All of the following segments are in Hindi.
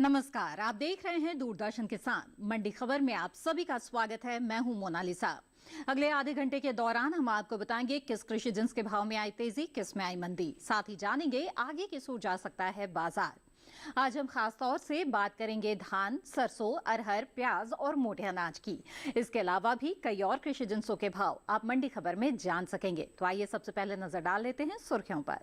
नमस्कार, आप देख रहे हैं दूरदर्शन किसान मंडी खबर में आप सभी का स्वागत है। मैं हूं मोनालिसा। अगले आधे घंटे के दौरान हम आपको बताएंगे किस कृषि जिन्स के भाव में आई तेजी, किस में आई मंदी। साथ ही जानेंगे आगे किस ओर जा सकता है बाजार। आज हम खास तौर से बात करेंगे धान, सरसों, अरहर, प्याज और मोटे अनाज की। इसके अलावा भी कई और कृषि जिन्सों के भाव आप मंडी खबर में जान सकेंगे। तो आइए सबसे पहले नजर डाल लेते हैं सुर्खियों पर।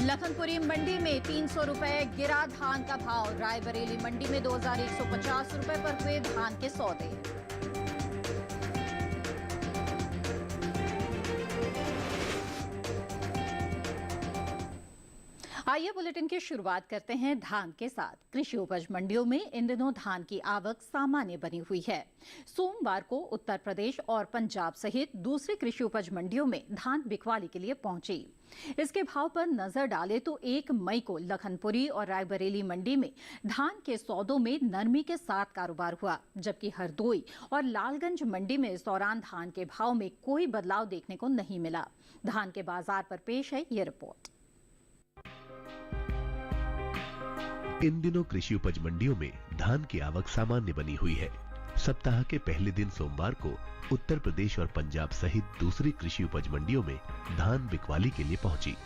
लखनपुरी मंडी में 300 रुपए गिरा धान का भाव। रायबरेली मंडी में 2150 रुपए पर हुए धान के सौदे। आइए बुलेटिन की शुरुआत करते हैं धान के साथ। कृषि उपज मंडियों में इन दिनों धान की आवक सामान्य बनी हुई है। सोमवार को उत्तर प्रदेश और पंजाब सहित दूसरी कृषि उपज मंडियों में धान बिकवाली के लिए पहुंची। इसके भाव पर नजर डालें तो 1 मई को लखनपुरी और रायबरेली मंडी में धान के सौदों में नरमी के साथ कारोबार हुआ, जबकि हरदोई और लालगंज मंडी में इस दौरान धान के भाव में कोई बदलाव देखने को नहीं मिला। धान के बाजार पर पेश है ये रिपोर्ट। इन दिनों कृषि उपज मंडियों में धान की आवक सामान्य बनी हुई है। सप्ताह के पहले दिन सोमवार को उत्तर प्रदेश और पंजाब सहित दूसरी कृषि उपज मंडियों में धान बिकवाली के लिए पहुंची।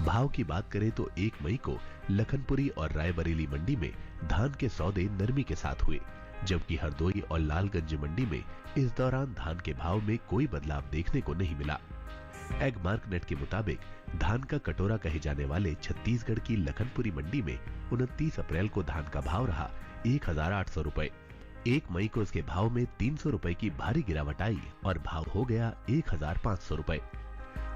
भाव की बात करें तो 1 मई को लखनपुरी और रायबरेली मंडी में धान के सौदे नरमी के साथ हुए, जबकि हरदोई और लालगंज मंडी में इस दौरान धान के भाव में कोई बदलाव देखने को नहीं मिला। एग मार्कनेट के मुताबिक धान का कटोरा कहे जाने वाले छत्तीसगढ़ की लखनपुरी मंडी में 29 अप्रैल को धान का भाव रहा 1800 रुपए। 1 मई को इसके भाव में 300 रुपए की भारी गिरावट आई और भाव हो गया 1500 रुपए।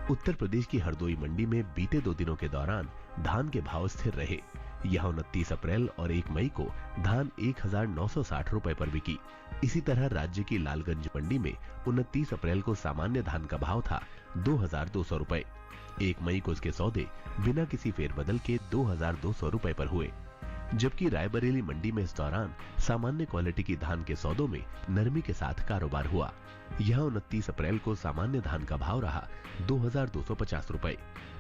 उत्तर प्रदेश की हरदोई मंडी में बीते 2 दिनों के दौरान धान के भाव स्थिर रहे। यहाँ 29 अप्रैल और 1 मई को धान 1960 रुपए पर बिकी। इसी तरह राज्य की लालगंज मंडी में 29 अप्रैल को सामान्य धान का भाव था 2200 रुपए। 1 मई को इसके सौदे बिना किसी फेरबदल के 2200 रुपए पर हुए, जबकि रायबरेली मंडी में इस दौरान सामान्य क्वालिटी की धान के सौदों में नरमी के साथ कारोबार हुआ। यहाँ 29 अप्रैल को सामान्य धान का भाव रहा 2250 रुपए।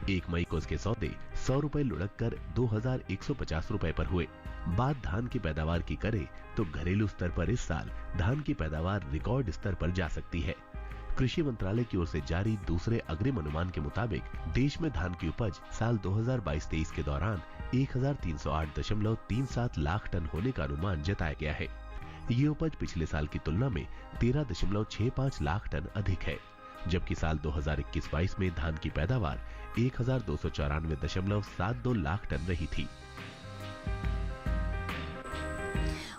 1 मई को इसके सौदे 100 रुपए लुढ़क कर 2150 रुपए पर हुए। बात धान की पैदावार की करें तो घरेलू स्तर पर इस साल धान की पैदावार रिकॉर्ड स्तर पर जा सकती है। कृषि मंत्रालय की ओर से जारी दूसरे अग्रिम अनुमान के मुताबिक देश में धान की उपज साल 2022-23 के दौरान 1308.37 लाख टन होने का अनुमान जताया गया है। ये उपज पिछले साल की तुलना में 13.65 लाख टन अधिक है, जबकि साल 2021-22 में धान की पैदावार 1294.72 लाख टन रही थी।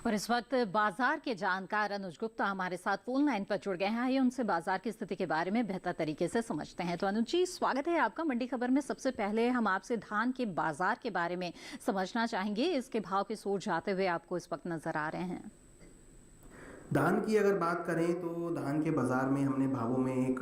और इस वक्त बाजार के जानकार अनुज गुप्ता हमारे साथ फोन लाइन पर जुड़ गए हैं। आइए उनसे बाजार की स्थिति के बारे में बेहतर तरीके से समझते हैं। तो अनुज जी, स्वागत है आपका मंडी खबर में। सबसे पहले हम आपसे धान के बाजार के बारे में समझना चाहेंगे। इसके भाव की सोच जाते हुए आपको इस वक्त नजर आ रहे हैं। धान की अगर बात करें तो धान के बाज़ार में हमने भावों में एक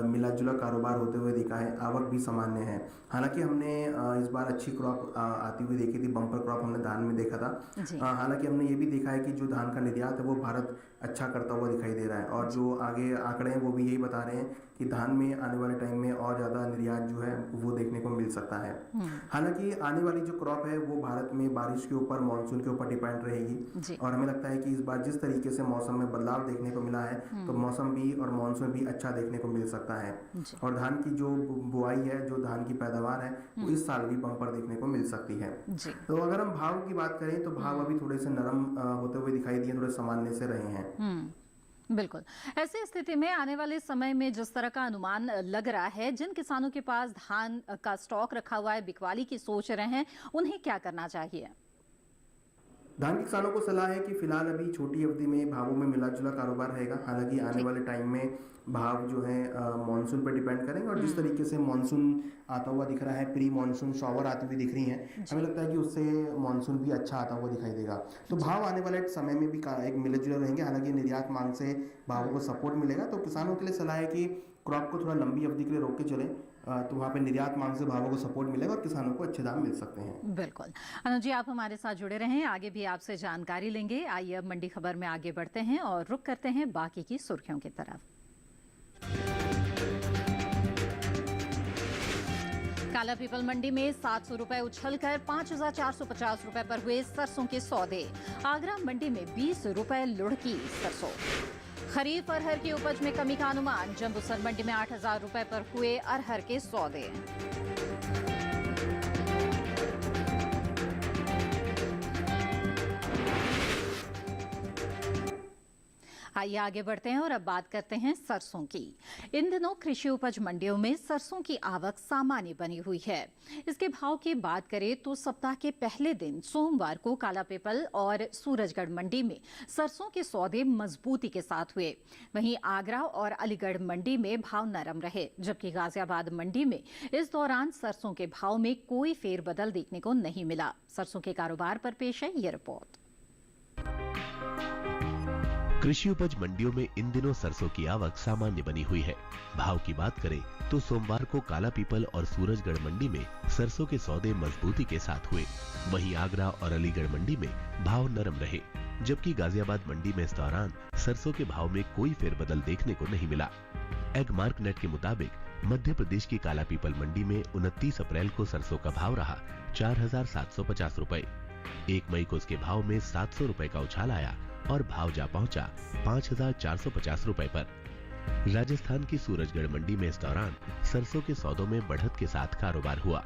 मिला जुला कारोबार होते हुए देखा है। आवक भी सामान्य है। हालांकि हमने इस बार अच्छी क्रॉप आती हुई देखी थी। बम्पर क्रॉप हमने धान में देखा था। हालांकि हमने ये भी देखा है कि जो धान का निर्यात है वो भारत अच्छा करता हुआ दिखाई दे रहा है, और जो आगे आंकड़े हैं वो भी यही बता रहे हैं कि धान में आने वाले टाइम में और ज़्यादा निर्यात जो है वो देखने को मिल सकता है। हालांकि आने वाली जो क्रॉप है वो भारत में बारिश के ऊपर, मानसून के ऊपर डिपेंड रहेगी, और हमें लगता है कि इस बार जिस तरीके से मौसम में बदलाव देखने को मिला है तो मौसम भी और मानसून भी अच्छा देखने को मिल सकता है। और धान की जो बुआई है, जो धान की पैदावार है, वो इस साल भी बम्पर देखने को मिल सकती है। तो अगर हम भाव की बात करें तो भाव अभी थोड़े से नरम होते हुए दिखाई दिए, थोड़े सामान्य से रहे हैं। बिल्कुल। ऐसी स्थिति में आने वाले समय में जिस तरह का अनुमान लग रहा है, जिन किसानों के पास धान का स्टॉक रखा हुआ है, बिकवाली की सोच रहे हैं, उन्हें क्या करना चाहिए? धान के किसानों को सलाह है कि फिलहाल अभी छोटी अवधि में भावों में मिला जुला कारोबार रहेगा। हालांकि आने वाले टाइम में भाव जो है मानसून पर डिपेंड करेंगे, और जिस तरीके से मानसून आता हुआ दिख रहा है, प्री मानसून शॉवर आती हुई दिख रही हैं, हमें लगता है कि उससे मानसून भी अच्छा आता हुआ दिखाई देगा। तो भाव आने वाले समय में भी एक मिले जुले रहेंगे। हालांकि निर्यात मांग से भावों को सपोर्ट मिलेगा, तो किसानों के लिए सलाह है कि क्रॉप को थोड़ा लंबी अवधि के लिए रोक के चलें, तो वहाँ पे निर्यात मांग से भावों को सपोर्ट मिलेगा और किसानों को अच्छे दाम मिल सकते हैं। बिल्कुल। अनुज जी, आप हमारे साथ जुड़े रहें, आगे भी आपसे जानकारी लेंगे। आइए अब मंडी खबर में आगे बढ़ते हैं और रुख करते हैं बाकी की सुर्खियों की तरफ। काला पीपल मंडी में 700 रुपए उछलकर 5,450 रुपए पर हुए सरसों के सौदे। आगरा मंडी में 20 रुपए लुढ़की सरसों। खरीफ अरहर की उपज में कमी का अनुमान। जम्बूसर मंडी में 8,000 रुपए पर हुए अरहर के सौदे। आइए आगे बढ़ते हैं और अब बात करते हैं सरसों की। इन दिनों कृषि उपज मंडियों में सरसों की आवक सामान्य बनी हुई है। इसके भाव की बात करें तो सप्ताह के पहले दिन सोमवार को काला पीपल और सूरजगढ़ मंडी में सरसों के सौदे मजबूती के साथ हुए। वहीं आगरा और अलीगढ़ मंडी में भाव नरम रहे, जबकि गाजियाबाद मंडी में इस दौरान सरसों के भाव में कोई फेरबदल देखने को नहीं मिला। सरसों के कारोबार पर पेश है ये रिपोर्ट। कृषि उपज मंडियों में इन दिनों सरसों की आवक सामान्य बनी हुई है। भाव की बात करें तो सोमवार को काला पीपल और सूरजगढ़ मंडी में सरसों के सौदे मजबूती के साथ हुए। वहीं आगरा और अलीगढ़ मंडी में भाव नरम रहे, जबकि गाजियाबाद मंडी में इस दौरान सरसों के भाव में कोई फेरबदल देखने को नहीं मिला। एग मार्क नेट के मुताबिक मध्य प्रदेश की काला पीपल मंडी में 29 अप्रैल को सरसों का भाव रहा 4,750 रुपए। 1 मई को इसके भाव में 700 रुपए का उछाल आया और भाव जा पहुंचा 5,450 रुपए पर। राजस्थान की सूरजगढ़ मंडी में इस दौरान सरसों के सौदों में बढ़त के साथ कारोबार हुआ।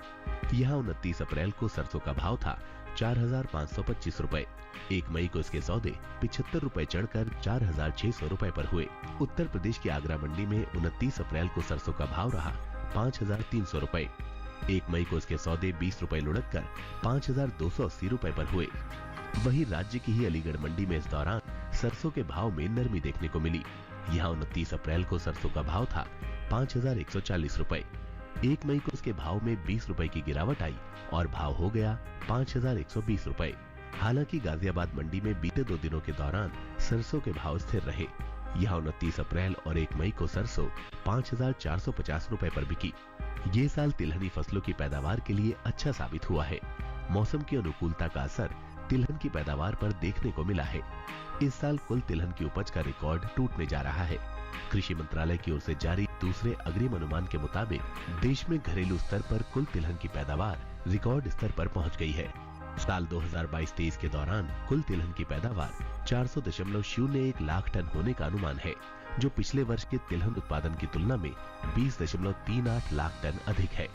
यहां 29 अप्रैल को सरसों का भाव था 4,525 रुपए। 1 मई को इसके सौदे 75 रुपए चढ़कर 4,600 रुपए पर हुए। उत्तर प्रदेश की आगरा मंडी में 29 अप्रैल को सरसों का भाव रहा 5,300 रुपए। 1 मई को इसके सौदे 20 रुपए लुढ़ककर 5,280 रुपए पर हुए। वहीं राज्य की ही अलीगढ़ मंडी में इस दौरान सरसों के भाव में नरमी देखने को मिली। यहां 29 अप्रैल को सरसों का भाव था 5,140 रुपए। 1 मई को इसके भाव में 20 रुपए की गिरावट आई और भाव हो गया 5,120 रुपए। हालांकि गाजियाबाद मंडी में बीते 2 दिनों के दौरान सरसों के भाव स्थिर रहे। यहां 29 अप्रैल और 1 मई को सरसों 5,450 रुपए पर बिकी। ये साल तिलहनी फसलों की पैदावार के लिए अच्छा साबित हुआ है। मौसम की अनुकूलता का असर तिलहन की पैदावार पर देखने को मिला है। इस साल कुल तिलहन की उपज का रिकॉर्ड टूटने जा रहा है। कृषि मंत्रालय की ओर से जारी दूसरे अग्रिम अनुमान के मुताबिक देश में घरेलू स्तर पर कुल तिलहन की पैदावार रिकॉर्ड स्तर पर पहुंच गई है। साल 2022-23 के दौरान कुल तिलहन की पैदावार 400.01 लाख टन होने का अनुमान है, जो पिछले वर्ष के तिलहन उत्पादन की तुलना में 20.38 लाख टन अधिक है।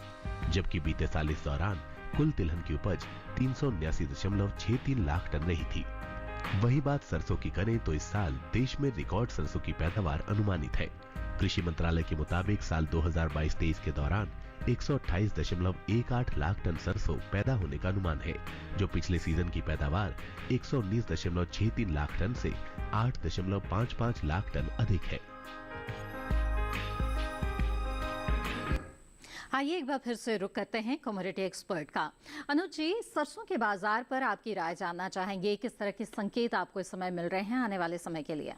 जबकि बीते साल इस दौरान कुल तिलहन की उपज 379.63 लाख टन रही थी। वही बात सरसों की करें तो इस साल देश में रिकॉर्ड सरसों की पैदावार अनुमानित है। कृषि मंत्रालय के मुताबिक साल 2022-23 के दौरान 128.18 लाख टन सरसों पैदा होने का अनुमान है, जो पिछले सीजन की पैदावार 119.63 लाख टन से 8.55 लाख टन अधिक है। आइए एक बार फिर से रुक करते हैं कमोडिटी एक्सपर्ट का। अनुज जी, सरसों के बाजार पर आपकी राय जानना चाहेंगे। किस तरह के संकेत आपको इस समय मिल रहे हैं आने वाले समय के लिए?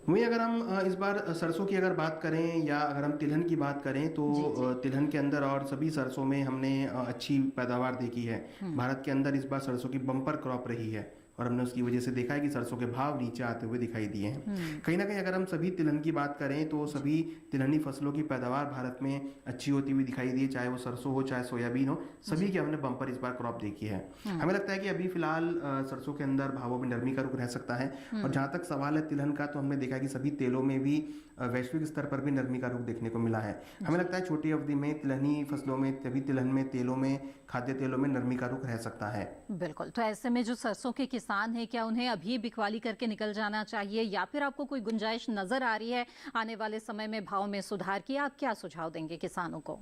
वहीं अगर हम इस बार सरसों की अगर बात करें या अगर हम तिलहन की बात करें तो तिलहन के अंदर और सभी सरसों में हमने अच्छी पैदावार देखी है। भारत के अंदर इस बार सरसों की बम्पर क्रॉप रही है और हमने उसकी वजह से देखा है कि सरसों के भाव नीचे आते हुए दिखाई दिए हैं। कहीं ना कहीं अगर हम सभी तिलहन की बात करें तो सभी तिलहनी फसलों की पैदावार भारत में अच्छी होती हुई दिखाई दी है, चाहे वो सरसों हो चाहे सोयाबीन हो, सभी की हमने बम्पर इस बार क्रॉप देखी है। हमें लगता है कि अभी फिलहाल सरसों के अंदर भावों में नरमी का रुख रह सकता है। और जहाँ तक सवाल है तिलहन का, तो हमने देखा कि सभी तेलों में भी वैश्विक स्तर पर भी नरमी का रुख देखने को मिला है। हमें लगता है छोटी अवधि में तिलहनी फसलों में, तभी तिलहन में, तेलों में, खाद्य तेलों में नरमी का रुख रह सकता है। बिल्कुल। तो ऐसे में जो सरसों के किसान हैं, क्या उन्हें अभी बिकवाली करके निकल जाना चाहिए या फिर आपको कोई गुंजाइश नजर आ रही है आने वाले समय में भाव में सुधार की? आप क्या सुझाव देंगे किसानों को?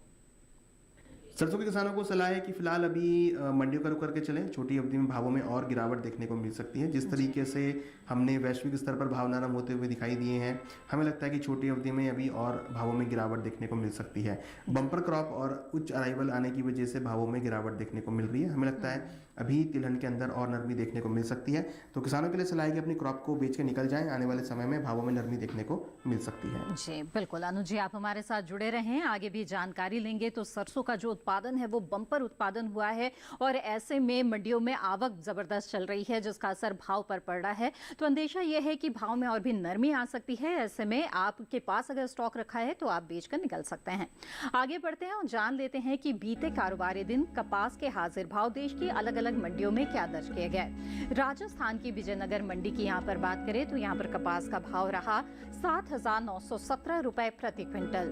सरसों के किसानों को सलाह है कि फिलहाल अभी मंडियों का रुख करके चलें। छोटी अवधि में भावों में और गिरावट देखने को मिल सकती है। जिस तरीके से हमने वैश्विक स्तर पर भाव नरम होते हुए दिखाई दिए हैं, हमें लगता है कि छोटी अवधि में अभी और भावों में गिरावट देखने को मिल सकती है। बम्पर क्रॉप और उच्च अराइवल आने की वजह से भावों में गिरावट देखने को मिल रही है। हमें लगता है अभी तिलहन के अंदर और नरमी देखने को मिल सकती है। तो किसानों के लिए सलाह है कि अपनी क्रॉप को बेच के निकल जाएं। आने वाले समय में भावों में नरमी देखने को मिल सकती है। जी बिल्कुल। अनुज जी, आप हमारे साथ जुड़े रहें, आगे भी जानकारी लेंगे। तो सरसों का जो उत्पादन उत्पादन है वो बम्पर उत्पादन हुआ है और ऐसे में मंडियों में आवक जबरदस्त चल रही है, जिसका असर भाव पर पड़ रहा है। तो अंदेशा यह है कि भाव में और भी नरमी आ सकती है। ऐसे में आपके पास अगर स्टॉक रखा है तो आप बेचकर निकल सकते हैं। आगे बढ़ते हैं और जान लेते हैं कि बीते कारोबारी दिन कपास के हाजिर भाव देश की अलग अलग मंडियों में क्या दर्ज किए गए। राजस्थान की विजयनगर मंडी की यहाँ पर बात करें तो यहाँ पर कपास का भाव रहा 7,917 रुपए प्रति क्विंटल।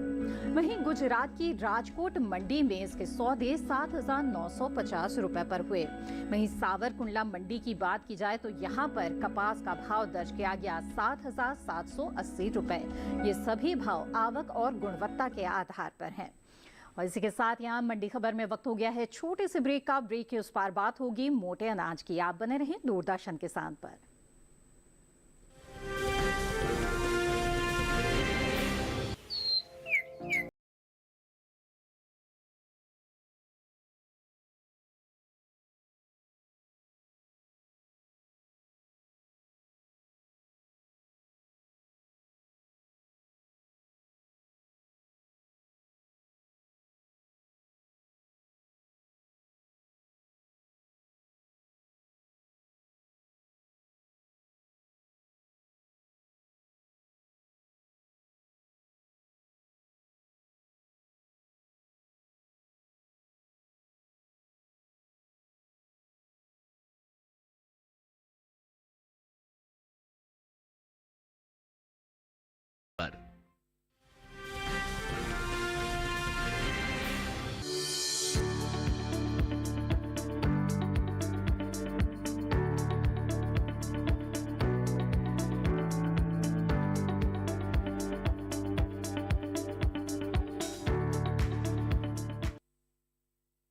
वहीं गुजरात की राजकोट मंडी में इसके सौदे 7,950 रुपए पर हुए। वहीं सावरकुंडला मंडी की बात की जाए तो यहाँ पर कपास का भाव दर्ज किया गया 7,780 रुपए। ये सभी भाव आवक और गुणवत्ता के आधार पर हैं। और इसी के साथ यहाँ मंडी खबर में वक्त हो गया है छोटे से ब्रेक का। ब्रेक के उस पार बात होगी मोटे अनाज की। आप बने रहें दूरदर्शन किसान पर।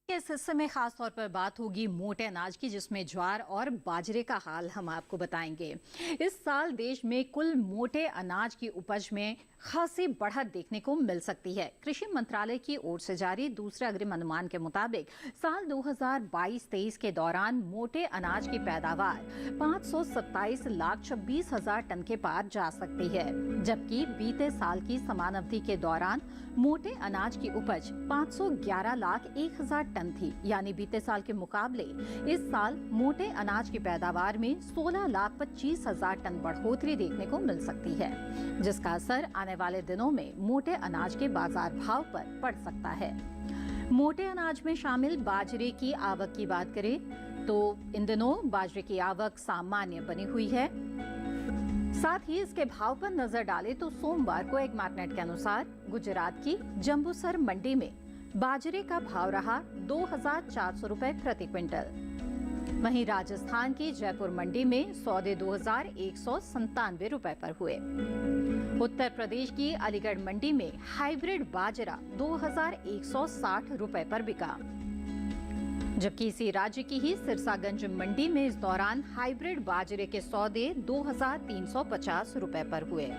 इस हिस्से में खास तौर पर बात होगी मोटे अनाज की, जिसमें ज्वार और बाजरे का हाल हम आपको बताएंगे। इस साल देश में कुल मोटे अनाज की उपज में खासी बढ़त देखने को मिल सकती है। कृषि मंत्रालय की ओर से जारी दूसरे अग्रिम अनुमान के मुताबिक साल 2022-23 के दौरान मोटे अनाज की पैदावार 527,26,000 टन के पार जा सकती है, जबकि बीते साल की समान अवधि के दौरान मोटे अनाज की उपज 511,01,000 टन थी। यानी बीते साल के मुकाबले इस साल मोटे अनाज की पैदावार में 16,25,000 टन बढ़ोतरी देखने को मिल सकती है, जिसका असर आने वाले दिनों में मोटे अनाज के बाजार भाव पर पड़ सकता है। मोटे अनाज में शामिल बाजरे की आवक की बात करें तो इन दिनों बाजरे की आवक सामान्य बनी हुई है। साथ ही इसके भाव पर नजर डालें तो सोमवार को एक मार्केट के अनुसार गुजरात की जंबूसर मंडी में बाजरे का भाव रहा 2,400 रुपए प्रति क्विंटल। वहीं राजस्थान की जयपुर मंडी में सौदे 2,197 रुपए पर हुए। उत्तर प्रदेश की अलीगढ़ मंडी में हाइब्रिड बाजरा 2,160 रुपए पर बिका, जबकि इसी राज्य की ही सिरसागंज मंडी में इस दौरान हाइब्रिड बाजरे के सौदे 2,350 रुपए पर हुए।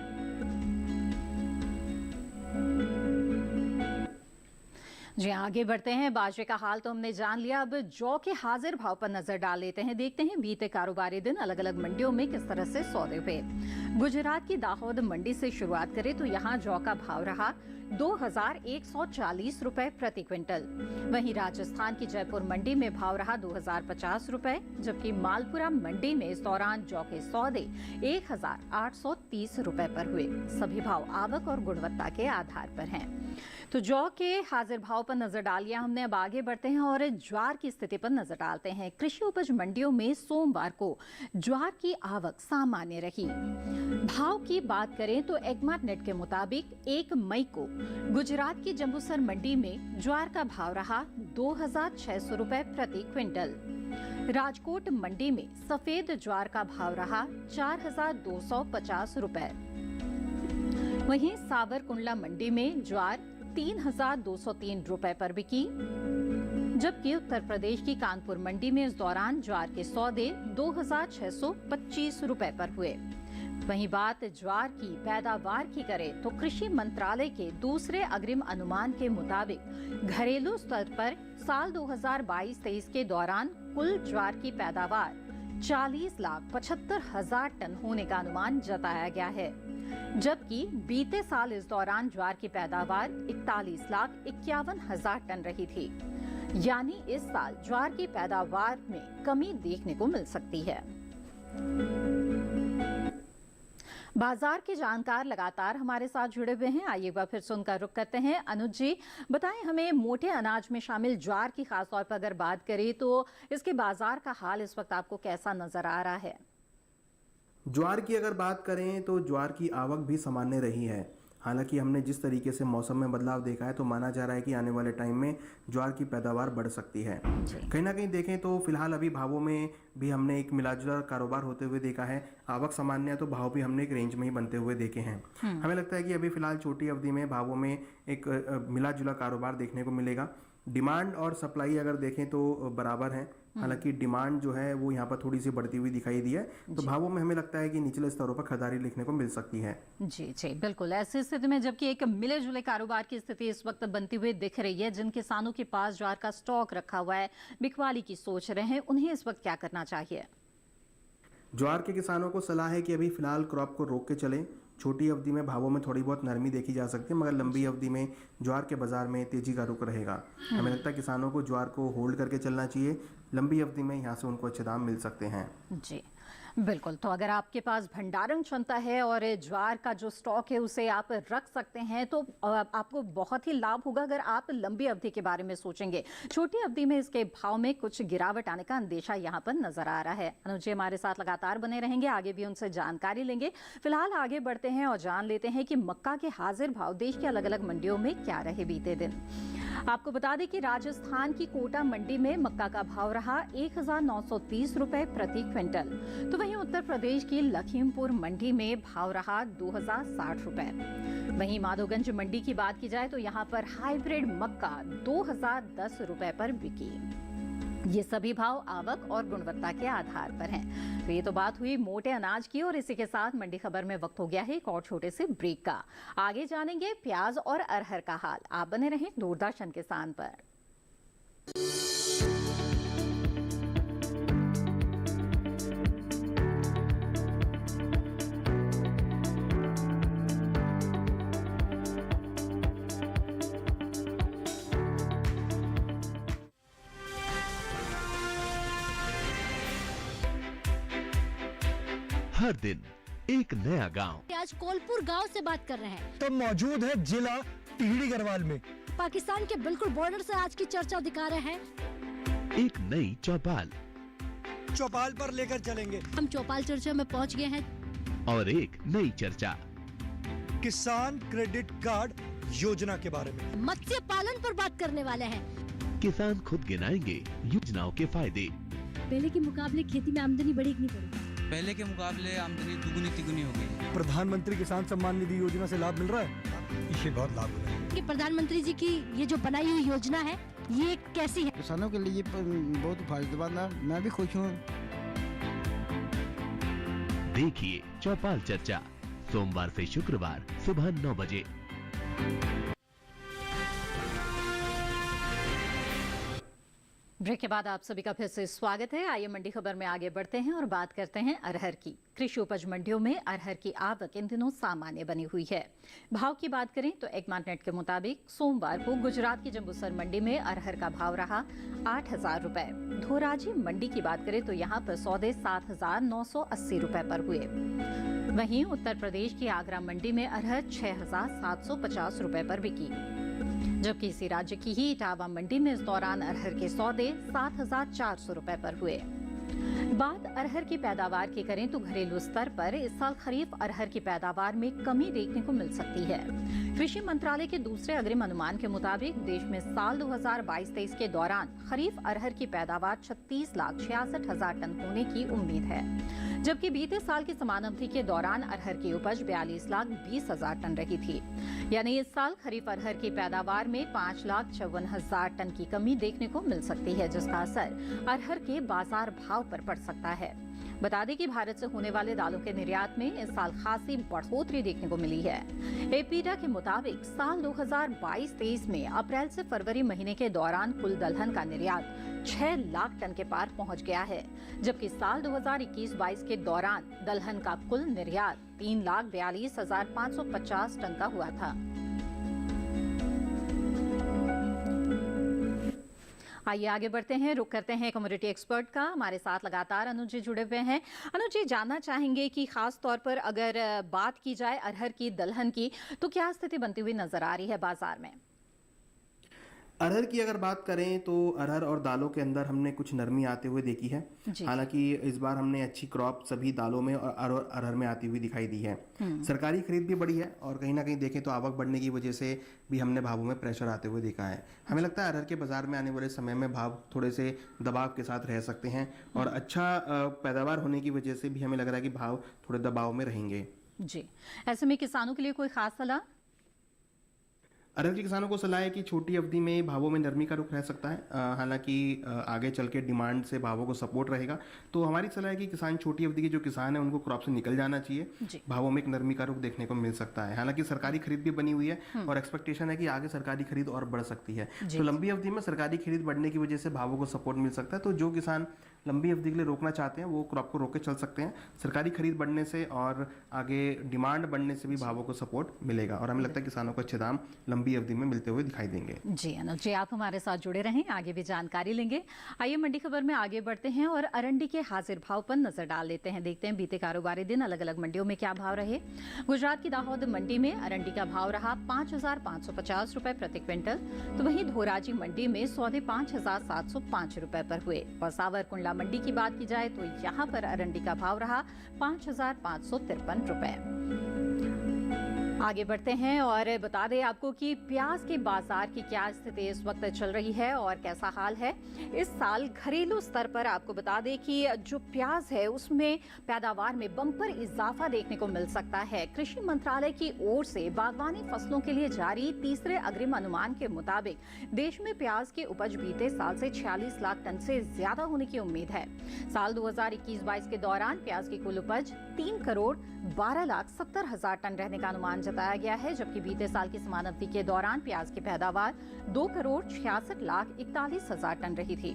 जी आगे बढ़ते हैं। बाजरे का हाल तो हमने जान लिया, अब जौ के हाजिर भाव पर नजर डाल लेते हैं। देखते हैं बीते कारोबारी दिन अलग अलग मंडियों में किस तरह से सौदे हुए। गुजरात की दाहोद मंडी से शुरुआत करें तो यहाँ जौ का भाव रहा 2,140 रुपए प्रति क्विंटल। वहीं राजस्थान की जयपुर मंडी में भाव रहा 2,050 रुपए, जबकि मालपुरा मंडी में इस दौरान जौ के सौदे 1,830 रुपए पर हुए। सभी भाव आवक और गुणवत्ता के आधार पर हैं। तो जौ के हाजिर भाव पर नजर डाल लिया हमने। अब आगे बढ़ते हैं और ज्वार की स्थिति पर नजर डालते हैं। कृषि उपज मंडियों में सोमवार को ज्वार की आवक सामान्य रही। भाव की बात करें तो एग्मार्ट नेट के मुताबिक 1 मई को गुजरात की जंबूसर मंडी में ज्वार का भाव रहा 2,600 रुपए प्रति क्विंटल। राजकोट मंडी में सफेद ज्वार का भाव रहा 4,250 रुपए। वहीं सावरकुंडला मंडी में ज्वार 3,203 रुपए पर बिकी, जबकि उत्तर प्रदेश की कानपुर मंडी में इस दौरान ज्वार के सौदे 2,625 रुपए पर हुए। वहीं बात ज्वार की पैदावार की करें तो कृषि मंत्रालय के दूसरे अग्रिम अनुमान के मुताबिक घरेलू स्तर पर साल 2022-23 के दौरान कुल ज्वार की पैदावार 40,75,000 टन होने का अनुमान जताया गया है, जबकि बीते साल इस दौरान ज्वार की पैदावार 41,51,000 टन रही थी। यानी इस साल ज्वार की पैदावार में कमी देखने को मिल सकती है। बाजार के जानकार लगातार हमारे साथ जुड़े हुए हैं। आइए एक बार फिर से उनका रुख करते हैं। अनुज जी, बताएं हमें, मोटे अनाज में शामिल ज्वार की खास तौर पर अगर बात करें तो इसके बाजार का हाल इस वक्त आपको कैसा नजर आ रहा है? ज्वार की अगर बात करें तो ज्वार की आवक भी सामान्य रही है। हालांकि हमने जिस तरीके से मौसम में बदलाव देखा है तो माना जा रहा है कि आने वाले टाइम में ज्वार की पैदावार बढ़ सकती है। कहीं ना कहीं देखें तो फिलहाल अभी भावों में भी हमने एक मिलाजुला कारोबार होते हुए देखा है। आवक सामान्य है तो भाव भी हमने एक रेंज में ही बनते हुए देखे हैं। हमें लगता है कि अभी फिलहाल छोटी अवधि में भावों में एक मिलाजुला कारोबार देखने को मिलेगा। डिमांड और सप्लाई अगर देखें तो बराबर है। हालांकि डिमांड जो है वो यहाँ पर थोड़ी सी बढ़ती हुई दिखाई दी है, तो भावों में हमें लगता है कि निचले स्तरों पर खरीदारी देखने को मिल सकती है। जी जी बिल्कुल। ऐसी स्थिति में जबकि एक मिले जुले कारोबार की स्थिति इस वक्त बनती हुई दिख रही है, जिन किसानों के पास ज्वार का स्टॉक रखा हुआ है, बिकवाली की सोच रहे हैं, उन्हें इस वक्त क्या करना चाहिए? ज्वार के किसानों को सलाह है कि अभी फिलहाल क्रॉप को रोक के चलें। छोटी अवधि में भावों में थोड़ी बहुत नरमी देखी जा सकती है, मगर लंबी अवधि में ज्वार के बाजार में तेजी का रुख रहेगा। हमें लगता है किसानों को ज्वार को होल्ड करके चलना चाहिए। लंबी अवधि में यहाँ से उनको अच्छे दाम मिल सकते हैं। जी बिल्कुल। तो अगर आपके पास भंडारण क्षमता है और ज्वार का जो स्टॉक है उसे आप रख सकते हैं तो आपको बहुत ही लाभ होगा अगर आप लंबी अवधि के बारे में सोचेंगे। छोटी अवधि में इसके भाव में कुछ गिरावट आने का अंदेशा यहाँ पर नजर आ रहा है। अनुज जी हमारे साथ लगातार बने रहेंगे, आगे भी उनसे जानकारी लेंगे। फिलहाल आगे बढ़ते हैं और जान लेते हैं कि मक्का के हाजिर भाव देश की अलग अलग मंडियों में क्या रहे बीते दिन। आपको बता दें कि राजस्थान की कोटा मंडी में मक्का का भाव रहा 1930 रुपए प्रति क्विंटल, तो वहीं उत्तर प्रदेश की लखीमपुर मंडी में भाव रहा 2060 रुपए। वहीं माधोगंज मंडी की बात की जाए तो यहाँ पर हाइब्रिड मक्का 2010 रुपए पर बिकी। ये सभी भाव आवक और गुणवत्ता के आधार पर हैं। तो ये तो बात हुई मोटे अनाज की, और इसी के साथ मंडी खबर में वक्त हो गया है एक और छोटे से ब्रेक का। आगे जानेंगे प्याज और अरहर का हाल। आप बने रहें दूरदर्शन किसान पर। हर दिन एक नया गांव। आज कोलपुर गांव से बात कर रहे हैं। तो मौजूद है जिला टिहरी गढ़वाल में। पाकिस्तान के बिल्कुल बॉर्डर से आज की चर्चा दिखा रहे हैं। एक नई चौपाल। चौपाल पर लेकर चलेंगे। हम चौपाल चर्चा में पहुंच गए हैं। और एक नई चर्चा किसान क्रेडिट कार्ड योजना के बारे में। मत्स्य पालन पर बात करने वाले हैं। किसान खुद गिनाएंगे योजनाओं के फायदे। पहले के मुकाबले खेती में आमदनी बढ़ी कि नहीं बढ़ी? पहले के मुकाबले आमदनी दुगुनी तिगुनी हो गई। प्रधानमंत्री किसान सम्मान निधि योजना से लाभ मिल रहा है। इससे बहुत लाभ हो रहा है। कि प्रधानमंत्री जी की ये जो बनाई हुई योजना है ये कैसी है? किसानों के लिए बहुत फायदेमंद है। मैं भी खुश हूँ। देखिए चौपाल चर्चा सोमवार से शुक्रवार सुबह 9 बजे। ब्रेक के बाद आप सभी का फिर से स्वागत है। आइए मंडी खबर में आगे बढ़ते हैं और बात करते हैं अरहर की। कृषि उपज मंडियों में अरहर की आवक इन दिनों सामान्य बनी हुई है। भाव की बात करें तो एग्मार्टनेट के मुताबिक सोमवार को गुजरात की जंबूसर मंडी में अरहर का भाव रहा 8,000 रुपए। धोराजी मंडी की बात करें तो यहाँ पर सौदे 7,980 रुपए पर हुए। वहीं उत्तर प्रदेश की आगरा मंडी में अरहर 6,750 रुपए पर बिकी, जबकि इसी राज्य की ही इटावा मंडी में इस दौरान अरहर के सौदे 7,400 रुपए पर हुए। बात अरहर की पैदावार की करें तो घरेलू स्तर पर इस साल खरीफ अरहर की पैदावार में कमी देखने को मिल सकती है। कृषि मंत्रालय के दूसरे अग्रिम अनुमान के मुताबिक देश में साल 2022-23 के दौरान खरीफ अरहर की पैदावार 36,66,000 टन होने की उम्मीद है, जबकि बीते साल की समान अवधि के दौरान अरहर की उपज 42,20,000 टन रही थी। यानी इस साल खरीफ अरहर की पैदावार में 5,54,000 टन की कमी देखने को मिल सकती है, जिसका असर अरहर के बाजार भाव पर पड़ सकता है। बता दें कि भारत से होने वाले दालों के निर्यात में इस साल खासी बढ़ोतरी देखने को मिली है। एपीडा के मुताबिक साल 2022-23 में अप्रैल से फरवरी महीने के दौरान कुल दलहन का निर्यात 6 लाख टन के पार पहुंच गया है, जबकि साल 2021-22 के दौरान दलहन का कुल निर्यात 3,42,550 टन का हुआ था। आइए आगे बढ़ते हैं, रुक करते हैं कमोडिटी एक्सपर्ट का। हमारे साथ लगातार अनुज जी जुड़े हुए हैं। अनुज जी, जानना चाहेंगे कि खास तौर पर अगर बात की जाए अरहर की, दलहन की, तो क्या स्थिति बनती हुई नजर आ रही है बाजार में? अरहर की अगर बात करें तो अरहर और दालों के अंदर हमने कुछ नरमी आते हुए देखी है। हालांकि इस बार हमने अच्छी क्रॉप सभी दालों में और अरहर में आती हुई दिखाई दी है। सरकारी खरीद भी बढ़ी है और कहीं ना कहीं देखें तो आवक बढ़ने की वजह से भी हमने भावों में प्रेशर आते हुए देखा है। हमें लगता है अरहर के बाजार में आने वाले समय में भाव थोड़े से दबाव के साथ रह सकते हैं और अच्छा पैदावार होने की वजह से भी हमें लग रहा है कि भाव थोड़े दबाव में रहेंगे। जी, ऐसे में किसानों के लिए कोई खास सलाह? अरहर के किसानों को सलाह है कि छोटी अवधि में भावों में नरमी का रुख रह सकता है। हालांकि आगे चल के डिमांड से भावों को सपोर्ट रहेगा, तो हमारी सलाह है कि किसान, छोटी अवधि के जो किसान है, उनको क्रॉप से निकल जाना चाहिए। भावों में एक नरमी का रुख देखने को मिल सकता है। हालांकि सरकारी खरीद भी बनी हुई है और एक्सपेक्टेशन है कि आगे सरकारी खरीद और बढ़ सकती है। तो लंबी अवधि में सरकारी खरीद बढ़ने की वजह से भावों को सपोर्ट मिल सकता है। तो जो किसान लंबी अवधि के लिए रोकना चाहते हैं वो क्रॉप को रोक के चल सकते हैं। सरकारी खरीद बढ़ने से और आगे डिमांड बढ़ने से भी भावों को सपोर्ट मिलेगा और हमें लगता है किसानों को अच्छे दाम लंबी अवधि में मिलते हुए दिखाई देंगे। जी अनुज जी, आप हमारे साथ जुड़े रहें, आगे भी जानकारी लेंगे। आइए मंडी खबर में आगे बढ़ते हैं और अरंडी के हाजिर भाव पर नजर डाल लेते हैं। देखते हैं बीते कारोबारी दिन अलग अलग मंडियों में क्या भाव रहे। गुजरात की दाहोद मंडी में अरंडी का भाव रहा 5,550 रुपए प्रति क्विंटल, तो वहीं धोराजी मंडी में सौदे 5,705 रुपए पर हुए। और सावरकुंडला मंडी की बात की जाए तो यहाँ पर अरंडी का भाव रहा 5,553 रुपए। आगे बढ़ते हैं और बता दें आपको कि प्याज के बाजार की क्या स्थिति इस वक्त चल रही है और कैसा हाल है। इस साल घरेलू स्तर पर आपको बता दें कि जो प्याज है उसमें पैदावार में बम्पर इजाफा देखने को मिल सकता है। कृषि मंत्रालय की ओर से बागवानी फसलों के लिए जारी तीसरे अग्रिम अनुमान के मुताबिक देश में प्याज की उपज बीते साल से 46 लाख टन से ज्यादा होने की उम्मीद है। साल 2021-22 के दौरान प्याज की कुल उपज 3,12,70,000 टन रहने का अनुमान जताया गया है, जबकि बीते साल की समान अवधि के दौरान प्याज की पैदावार 2,66,41,000 टन रही थी।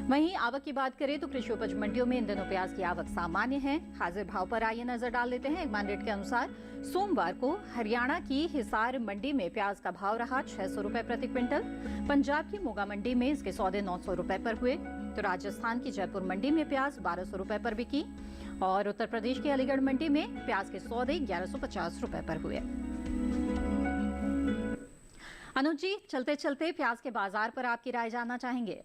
वहीं आवक की बात करें तो कृषि उपज मंडियों में इन दिनों प्याज की आवक सामान्य है। हाजिर भाव पर आइए नजर डाल लेते हैं। एक रेट के अनुसार सोमवार को हरियाणा की हिसार मंडी में प्याज का भाव रहा 600 रुपए प्रति क्विंटल। पंजाब की मोगा मंडी में इसके सौदे 900 रुपए पर हुए, तो राजस्थान की जयपुर मंडी में प्याज 1200 रुपए पर बिकी और उत्तर प्रदेश की अलीगढ़ मंडी में प्याज के सौदे 1150 रुपए पर हुए। अनुज जी, चलते चलते प्याज के बाजार पर आपकी राय जानना चाहेंगे।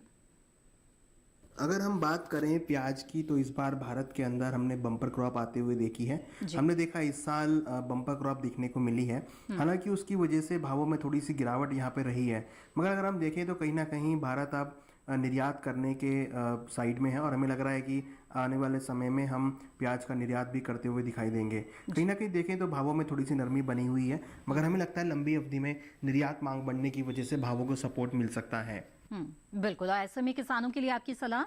अगर हम बात करें प्याज की तो इस बार भारत के अंदर हमने बम्पर क्रॉप आते हुए देखी है। हमने देखा इस साल बम्पर क्रॉप दिखने को मिली है। हालांकि उसकी वजह से भावों में थोड़ी सी गिरावट यहाँ पे रही है, मगर अगर हम देखें तो कहीं ना कहीं भारत अब निर्यात करने के साइड में है और हमें लग रहा है कि आने वाले समय में हम प्याज का निर्यात भी करते हुए दिखाई देंगे। कहीं ना कहीं देखें तो भावों में थोड़ी सी नरमी बनी हुई है, मगर हमें लगता है लंबी अवधि में निर्यात मांग बढ़ने की वजह से भावों को सपोर्ट मिल सकता है। बिल्कुल। ऐसे में किसानों के लिए आपकी सलाह?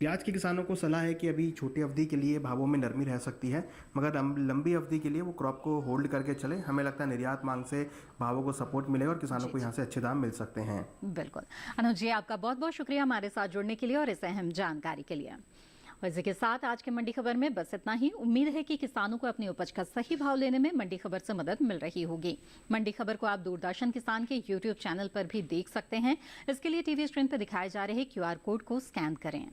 प्याज के किसानों को सलाह है कि अभी छोटी अवधि के लिए भावों में नरमी रह सकती है, मगर लंबी अवधि के लिए वो क्रॉप को होल्ड करके चले। हमें लगता है निर्यात मांग से भावों को सपोर्ट मिलेगा और किसानों को यहाँ से अच्छे दाम मिल सकते हैं। बिल्कुल। अनुज जी, आपका बहुत बहुत शुक्रिया हमारे साथ जुड़ने के लिए और इस अहम जानकारी के लिए। और इसी के साथ आज के मंडी खबर में बस इतना ही। उम्मीद है कि किसानों को अपनी उपज का सही भाव लेने में मंडी खबर से मदद मिल रही होगी। मंडी खबर को आप दूरदर्शन किसान के YouTube चैनल पर भी देख सकते हैं। इसके लिए टीवी स्क्रीन पर दिखाए जा रहे QR कोड को स्कैन करें।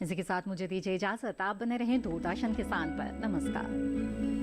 इसी के साथ मुझे दीजिए इजाजत। आप बने रहें दूरदर्शन किसान पर। नमस्कार।